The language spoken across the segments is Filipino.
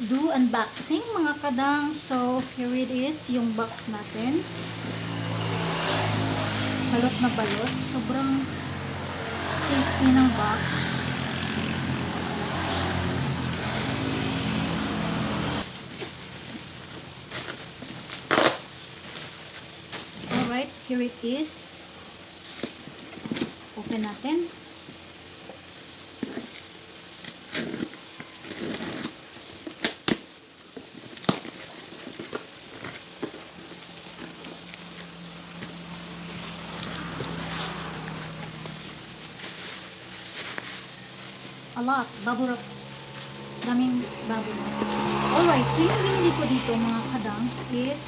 do unboxing mga kadang. So, here it is, yung box natin. Balot na balot. Sobrang safety ng box. Alright, here it is. Open natin. A lot. Bubble wrap. Daming bubble wrap. Alright, so yung binili ko dito mga kadangs is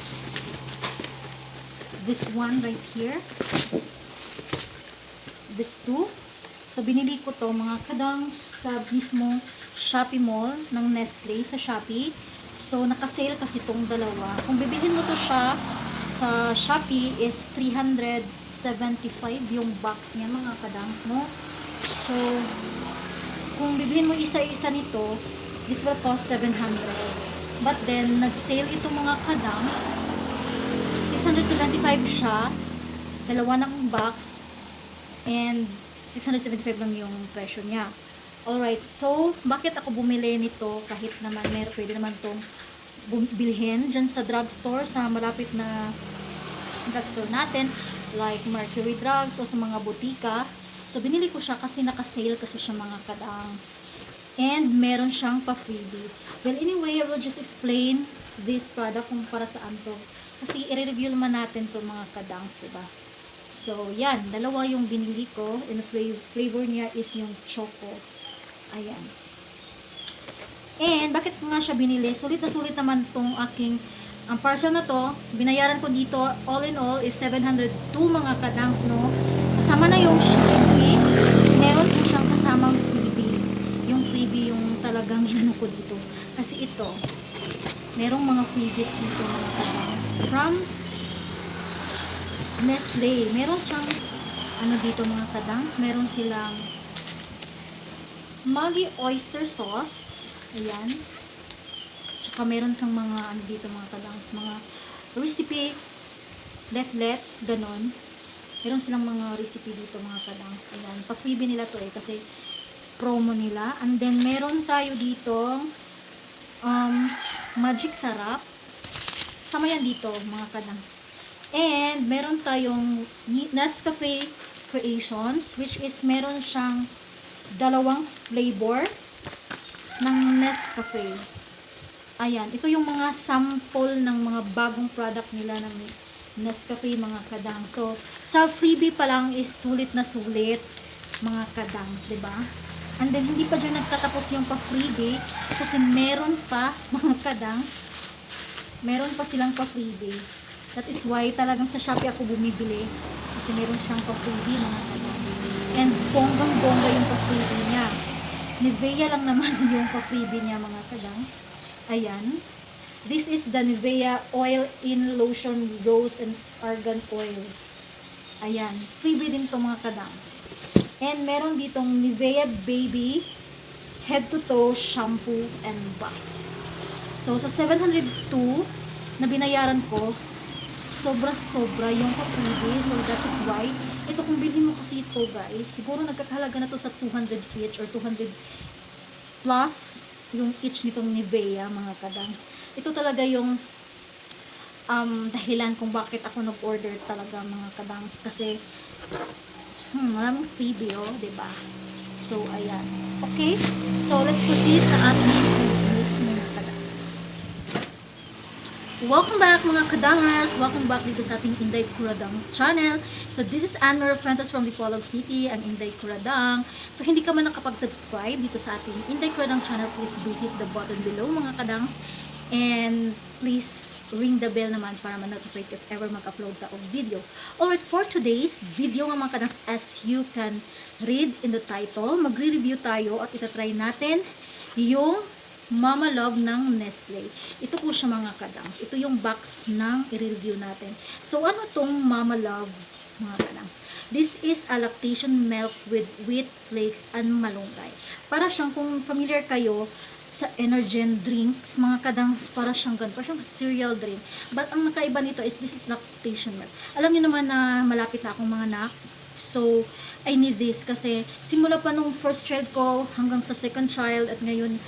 this one right here. This two. So binili ko to mga kadangs sa mismo Shopee Mall ng Nestle sa Shopee. So naka-sale kasi tong dalawa. Kung bibilhin mo to siya sa Shopee is 375 yung box niya mga kadangs, no? So kung bibilhin mo isa-isa nito, this will cost 700. But then, nag-sale ito mga kadangs. 675 siya. Dalawa ng box. And 675 lang yung presyo niya. Alright, so, bakit ako bumili nito kahit naman pwede naman itong bilhin dyan sa drugstore, sa malapit na drugstore natin, like Mercury Drugs o sa mga butika. So, binili ko siya kasi naka-sale kasi siya mga kadangs. And, meron siyang pa-freebie. Well, anyway, I will just explain this product kung para saan to. Kasi, i-review naman natin to mga kadangs, diba? So, yan. Dalawa yung binili ko. And the flavor niya is yung choco. Ayan. And, bakit ko nga siya binili? Sulit na sulit naman tong aking ang parcel na to, binayaran ko dito, all in all, is 702 mga kadangs, no? Kasama na yung shipping fee. Meron po siyang kasamang freebie. Yung freebie yung talagang hinano ko dito. Kasi ito, merong mga freebies dito mga kadangs. From Nestle. Meron siyang, ano dito mga kadangs, meron silang Maggi oyster sauce. Ayan. Tsaka meron kang mga ano dito mga kadangs, mga recipe leaflets, ganon. Meron silang mga recipe dito mga kadangs. Ayan, pa-freebie nila to kasi promo nila. And then meron tayo dito magic sarap. Sama yan dito mga kadangs. And meron tayong Nescafe Creations, which is meron siyang dalawang flavor ng Nescafe. Ayan, ito yung mga sample ng mga bagong product nila ng Nescafe mga kadang. So, sa freebie pa lang is sulit na sulit mga kadangs, diba? And then, hindi pa dyan nagtatapos yung pa-freebie kasi meron pa mga kadangs. Meron pa silang pa-freebie. That is why talagang sa Shopee ako bumibili kasi meron siyang pa-freebie mga kadangs. And bonggang-bongga yung pa-freebie niya. Nivea lang naman yung pa-freebie niya mga kadangs. Ayan. This is the Nivea Oil in Lotion Rose and Argan Oil. Ayan. Freebie din to mga kadangs. And meron ditong Nivea Baby Head to Toe Shampoo and Bath. So, sa 702 na binayaran ko, sobra-sobra yung pa-freebie. So, that is why, ito kung bilhin mo kasi ito guys, siguro nagkakahalaga na to sa 200 each or 200 plus yung each nitong Nivea mga kadangs. Ito talaga yung dahilan kung bakit ako nag-order talaga mga kadangs kasi maraming freebie diba? So ayan. Okay? So let's proceed sa ating review mga kadangs. Welcome back mga kadangers! Welcome back dito sa ating Inday Kuradang channel. So this is Anne Fuentes from Dipolog City, ang Inday Kuradang. So hindi ka man nakapag-subscribe dito sa ating Inday Kuradang channel, please do hit the button below mga kadangs. And please ring the bell naman para ma-notify if ever mag-upload ta of video. Alright, for today's video nga mga kadangs, as you can read in the title, magre-review tayo at itatry natin yung Mama Love ng Nestle. Ito po siya mga kadangs. Ito yung box ng i-review natin. So ano tong Mama Love mga kadangs? This is a lactation milk with wheat flakes and malunggay. Para siyang kung familiar kayo sa Energen drinks, mga kadangs, para siyang ganun, para siyang cereal drink. But ang nakaiba nito is this is lactation milk. Alam niyo naman na malapit na akong mga anak. So, I need this kasi simula pa nung first child ko hanggang sa second child at ngayon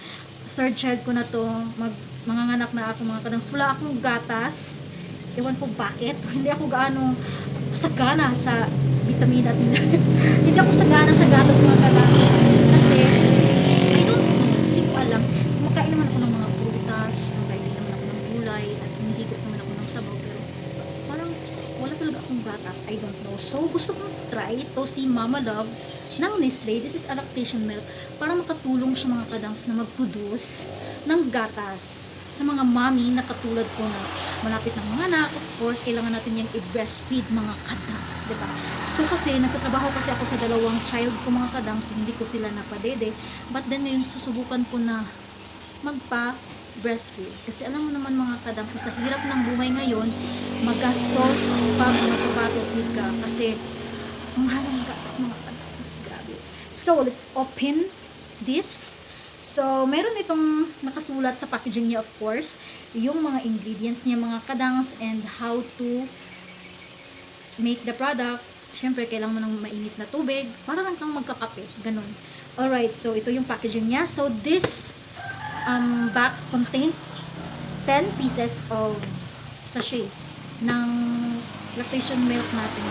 third child ko na to, manganganak na ako mga kadangs. Wala akong gatas. Ewan ko bakit. Hindi ako gaano sagana sa vitamina at hindi ako sagana sa gatas mga kadangs. Kasi I don't know, hindi ko alam. Kumakain naman ako ng mga prutas, kumakain naman ako ng gulay, at hinihigot naman ako ng sabaw, pero parang wala talaga akong gatas. I don't know. So, gusto kong try ito si Mama Love ng Nestle. This is a lactation milk para makatulong siya mga kadangs na mag-produce ng gatas sa mga mommy na katulad ko na malapit ng mga anak. Of course, kailangan natin yung i-breastfeed mga kadangs, diba? So kasi nagtatrabaho kasi ako sa dalawang child ko mga kadangs, so hindi ko sila napadede. But then ngayon susubukan ko na magpa-breastfeed. Kasi alam mo naman mga kadangs, sa hirap ng buhay ngayon, magastos pag magpa-bottle-feed ka. Kasi mahal ang gas mga kadangs, grabe. So, let's open this. So, meron itong nakasulat sa packaging niya, of course, yung mga ingredients niya, mga kadangs, and how to make the product. Siyempre, kailangan mo ng mainit na tubig para lang kang magkakape. Ganun. Alright, so ito yung packaging niya. So, this box contains 10 pieces of sachet ng lactation milk natin.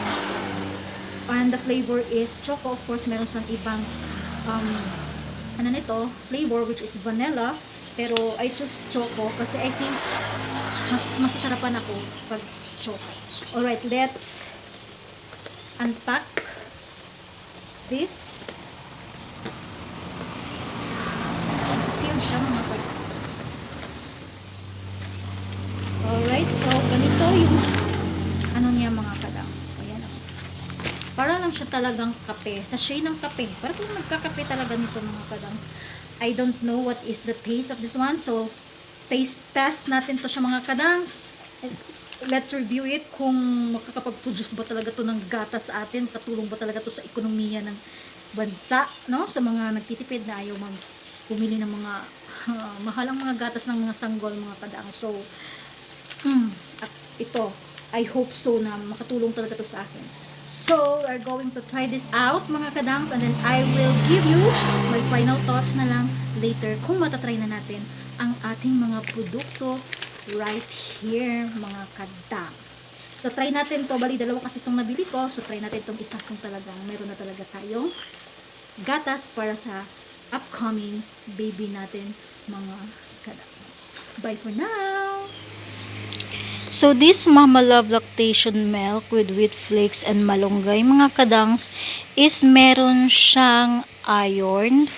And the flavor is choco. Of course, meron siyang ibang ano nito, flavor, which is vanilla, pero I choose choco kasi I think mas masasarapan ako pag choco. Alright, let's unpack this. Sealed siya mga kadangs. Alright, so ganito yung ano niya mga kadangs. Ayan o. Para lang siya talagang kape. Sachet ng kape. Para kung nagkakape talaga nito mga kadangs. I don't know what is the taste of this one. So, taste test natin to siya mga kadangs. Let's review it kung makakapag-produce ba talaga to ng gatas sa atin. Katulong ba talaga to sa ekonomiya ng bansa. No? Sa mga nagtitipid na ayaw pumili ng mga mahalang mga gatas ng mga sanggol mga kadangs. So, ito. I hope so na makatulong talaga to sa akin. So, we're going to try this out mga kadangs, and then I will give you my final thoughts na lang later kung matatry na natin ang ating mga produkto right here mga kadangs. So, try natin to. Bali, dalawa kasi itong nabili ko. So, try natin itong isa kung talagang meron na talaga tayong gatas para sa upcoming baby natin mga kadangs. Bye for now! So, this Mama Love lactation milk with wheat flakes and malunggay, mga kadangs, is meron siyang iron,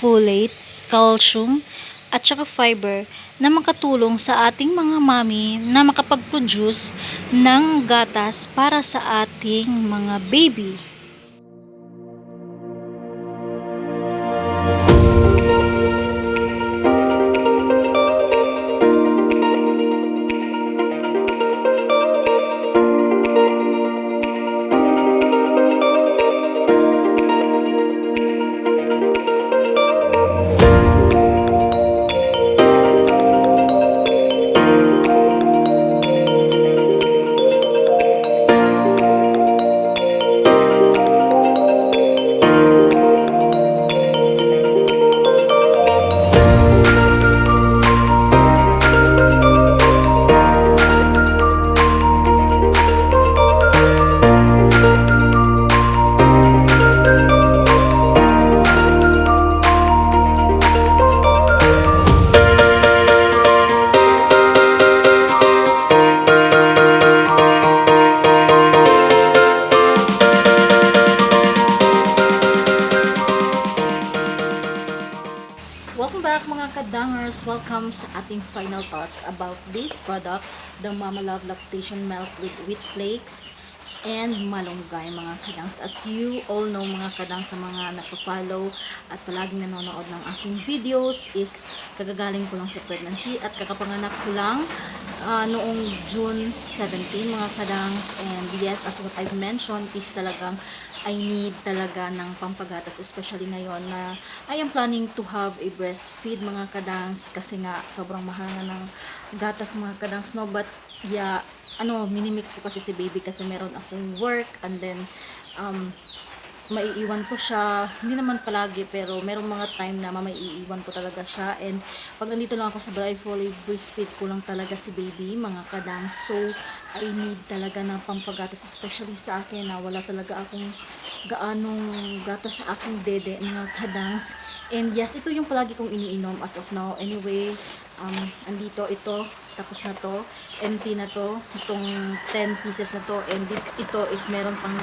folate, calcium, at saka fiber na makatulong sa ating mga mami na makapag-produce ng gatas para sa ating mga baby. Welcome back mga kadangers! Welcome sa ating final thoughts about this product, the Mama Love Lactation Milk with wheat flakes and malunggay mga kadangs. As you all know mga kadangs, sa mga napafollow at palaging nanonood ng aking videos, is kagagaling ko lang sa pregnancy at kakapanganak ko lang noong June 17 mga kadangs. And yes, as what I've mentioned, is talagang I need talaga ng pampagatas, especially ngayon na I am planning to have a breastfeed mga kadangs, kasi nga sobrang mahal nga ng gatas mga kadangs, no? But yeah, minimix ko kasi si baby kasi meron akong work, and then maiiwan ko siya, hindi naman palagi, pero merong mga time na maiiwan ko talaga siya. And pag nandito lang ako sa bahay, fully breastfeed ko lang talaga si baby mga kadang. So I need talaga ng pampagatas, especially sa akin na wala talaga akong gaanong gatas sa aking dede mga kadangs. And yes, ito yung palagi kong iniinom as of now. Anyway, andito ito, tapos na to, empty na to, itong 10 pieces na to, and ito is meron pang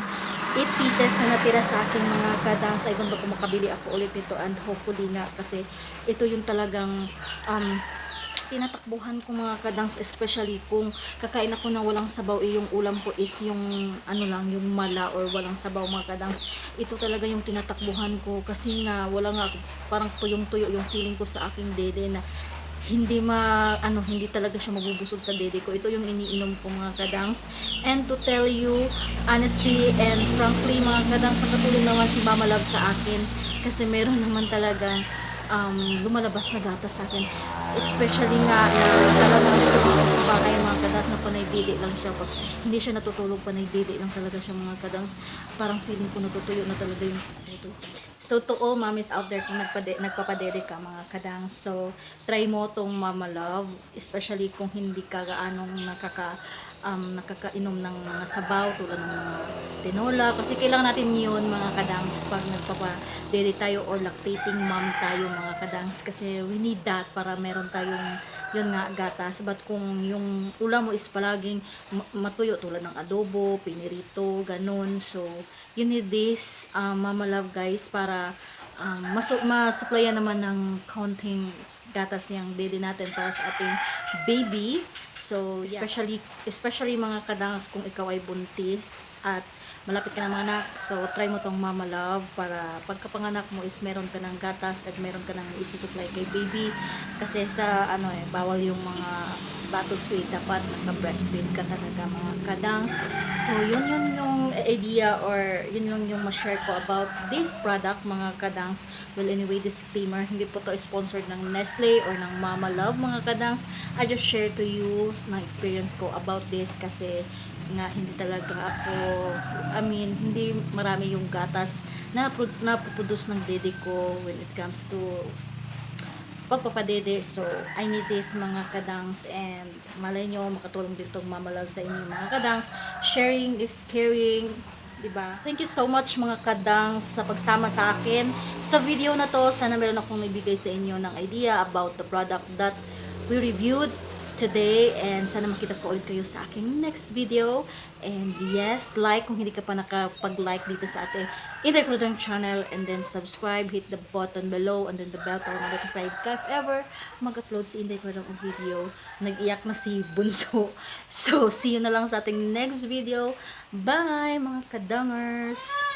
8 pieces na natira sa akin mga kadang. Sa ibang ko makabili ako ulit nito, and hopefully nga, kasi ito yung talagang tinatakbuhan ko mga kadangs, especially kung kakain ako ng walang sabaw, yung ulam ko is yung yung mala or walang sabaw mga kadangs. Ito talaga yung tinatakbuhan ko, kasi nga wala nga, parang tuyong-tuyo yung feeling ko sa aking dede na hindi talaga siya mabubusog sa dede ko. Ito yung iniinom ko mga kadangs. And to tell you honestly and frankly mga kadangs, nakatulong naman si Mama Love sa akin, kasi meron naman talagang lumalabas na gatas sa akin, especially nga na talagang natutulog sa bahay mga kadangs, na panay dede lang siya. Pag hindi siya natutulog, panay dede lang talaga siya mga kadangs. Parang feeling ko natutuyo na talaga yung puto. So to all mommies out there, kung nagpapadede ka mga kadang, so try mo tong Mama Love, especially kung hindi ka gaanong nakakainom ng mga sabaw tulad ng mga tinola, kasi kailangan natin yun mga kadangs pag nagpapadede tayo or lactating mom tayo mga kadangs, kasi we need that para meron tayong yun nga gatas. But kung yung ulam mo is palaging matuyo tulad ng adobo, pinirito, ganun, so you need this Mama Love guys, para masuplayan naman ng counting gatas yung dede natin para sa ating baby. So especially mga kadangs, kung ikaw ay buntis at malapit ka na manganak, so try mo tong Mama Love para pagkapanganak mo is meron ka ng gatas at meron ka ng isusupply kay baby, kasi sa bawal yung mga bottle feed, dapat naka-breastfeed ka talaga mga kadangs. So yun yung idea, or yun lang yung ma-share ko about this product mga kadangs. Well anyway, disclaimer, hindi po to sponsored ng Nestle or ng Mama Love mga kadangs. I just share to you na experience ko about this, kasi nga hindi talaga ako, hindi marami yung gatas na produce ng dede ko when it comes to pagpapadede. So I need this mga kadangs, and malay nyo makatulong din tong Mama Love sa inyo mga kadangs. Sharing is caring, diba? Thank you so much mga kadangs sa pagsama sa akin sa video na to. Sana meron akong ibigay sa inyo ng idea about the product that we reviewed today, and sana makita ko ulit kayo sa aking next video. And yes, like kung hindi ka pa nakapag-like dito sa ating Inday Crudang channel, and then subscribe, hit the button below and then the bell para ma-notify ka if ever mag-upload si Inday Crudang video. Nag-iyak na si Bunso. So see you na lang sa ating next video. Bye mga kadangers!